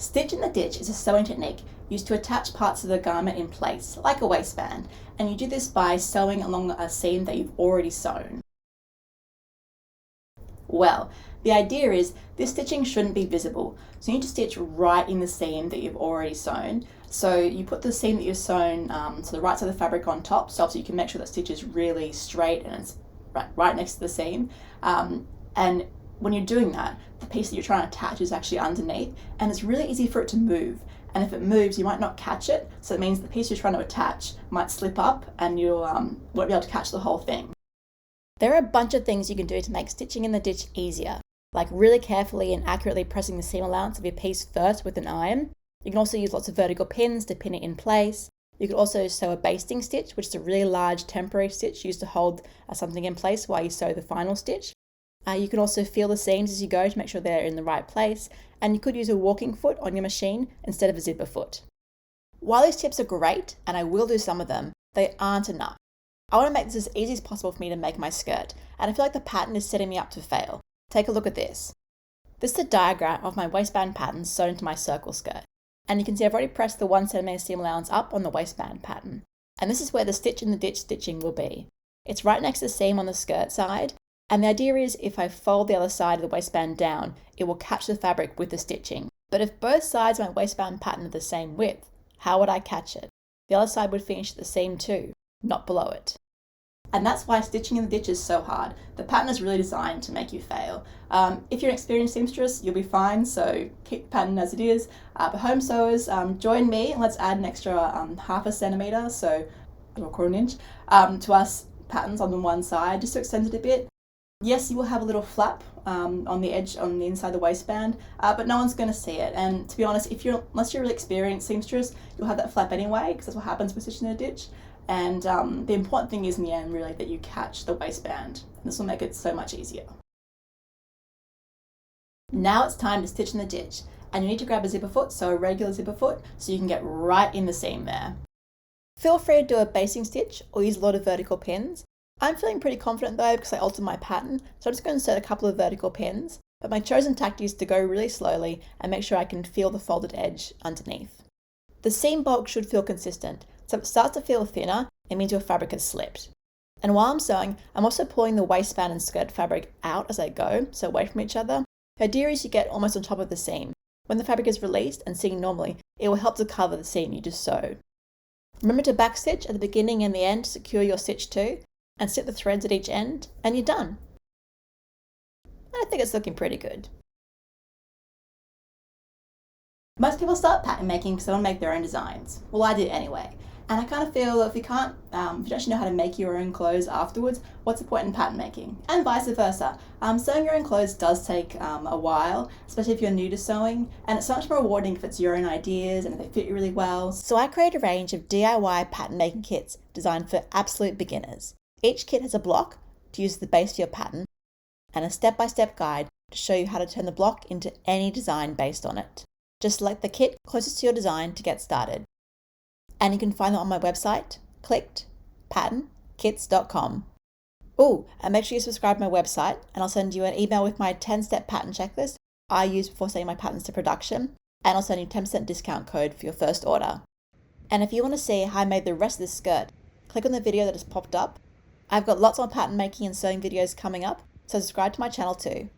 Stitch in the ditch is a sewing technique used to attach parts of the garment in place, like a waistband, and you do this by sewing along a seam that you've already sewn. Well, the idea is this stitching shouldn't be visible, so you need to stitch right in the seam that you've already sewn. So you put the seam that you've sewn to the right side of the fabric on top, so you can make sure that stitch is really straight and it's right next to the seam. And when you're doing that, the piece that you're trying to attach is actually underneath, and it's really easy for it to move. And if it moves, you might not catch it, so it means the piece you're trying to attach might slip up and you won't be able to catch the whole thing. There are a bunch of things you can do to make stitching in the ditch easier, like really carefully and accurately pressing the seam allowance of your piece first with an iron. You can also use lots of vertical pins to pin it in place. You could also sew a basting stitch, which is a really large temporary stitch used to hold something in place while you sew the final stitch. You can also feel the seams as you go to make sure they're in the right place, and you could use a walking foot on your machine instead of a zipper foot. While these tips are great, and I will do some of them, they aren't enough. I want to make this as easy as possible for me to make my skirt, and I feel like the pattern is setting me up to fail. Take a look at this. This is a diagram of my waistband pattern sewn into my circle skirt, and you can see I've already pressed the 1 cm seam allowance up on the waistband pattern, and this is where the stitch in the ditch stitching will be. It's right next to the seam on the skirt side, and the idea is if I fold the other side of the waistband down, it will catch the fabric with the stitching. But if both sides of my waistband pattern are the same width, how would I catch it? The other side would finish at the seam too, not below it. And that's why stitching in the ditch is so hard. The pattern is really designed to make you fail. If you're an experienced seamstress, you'll be fine, so keep the pattern as it is. But home sewers, join me and let's add an extra 0.5 centimetre, so or 1/4 inch, to our patterns on the one side, just to extend it a bit. Yes, you will have a little flap on the edge, on the inside of the waistband, but no one's going to see it. And to be honest, unless you're a really experienced seamstress, you'll have that flap anyway, because that's what happens with stitching in a ditch. And the important thing is in the end, really, that you catch the waistband. This will make it so much easier. Now it's time to stitch in the ditch, and you need to grab a zipper foot, so a regular zipper foot, so you can get right in the seam there. Feel free to do a basting stitch or use a lot of vertical pins. I'm feeling pretty confident though because I altered my pattern, so I'm just going to insert a couple of vertical pins, but my chosen tactic is to go really slowly and make sure I can feel the folded edge underneath. The seam bulk should feel consistent, so if it starts to feel thinner, it means your fabric has slipped. And while I'm sewing, I'm also pulling the waistband and skirt fabric out as I go, so away from each other. The idea is you get almost on top of the seam. When the fabric is released and sitting normally, it will help to cover the seam you just sewed. Remember to backstitch at the beginning and the end to secure your stitch too, and snip the threads at each end, and you're done. I think it's looking pretty good. Most people start pattern making because they want to make their own designs. Well, I did anyway. And I kind of feel that if you don't actually know how to make your own clothes afterwards, what's the point in pattern making? And vice versa. Sewing your own clothes does take a while, especially if you're new to sewing, and it's so much more rewarding if it's your own ideas and if they fit you really well. So I created a range of DIY pattern making kits designed for absolute beginners. Each kit has a block to use as the base for your pattern, and a step-by-step guide to show you how to turn the block into any design based on it. Just select the kit closest to your design to get started. And you can find them on my website, clickedpatternkits.com. Oh, and make sure you subscribe to my website, and I'll send you an email with my 10-step pattern checklist I use before sending my patterns to production, and I'll send you a 10% discount code for your first order. And if you want to see how I made the rest of this skirt, click on the video that has popped up. I've got lots more pattern making and sewing videos coming up, so subscribe to my channel too.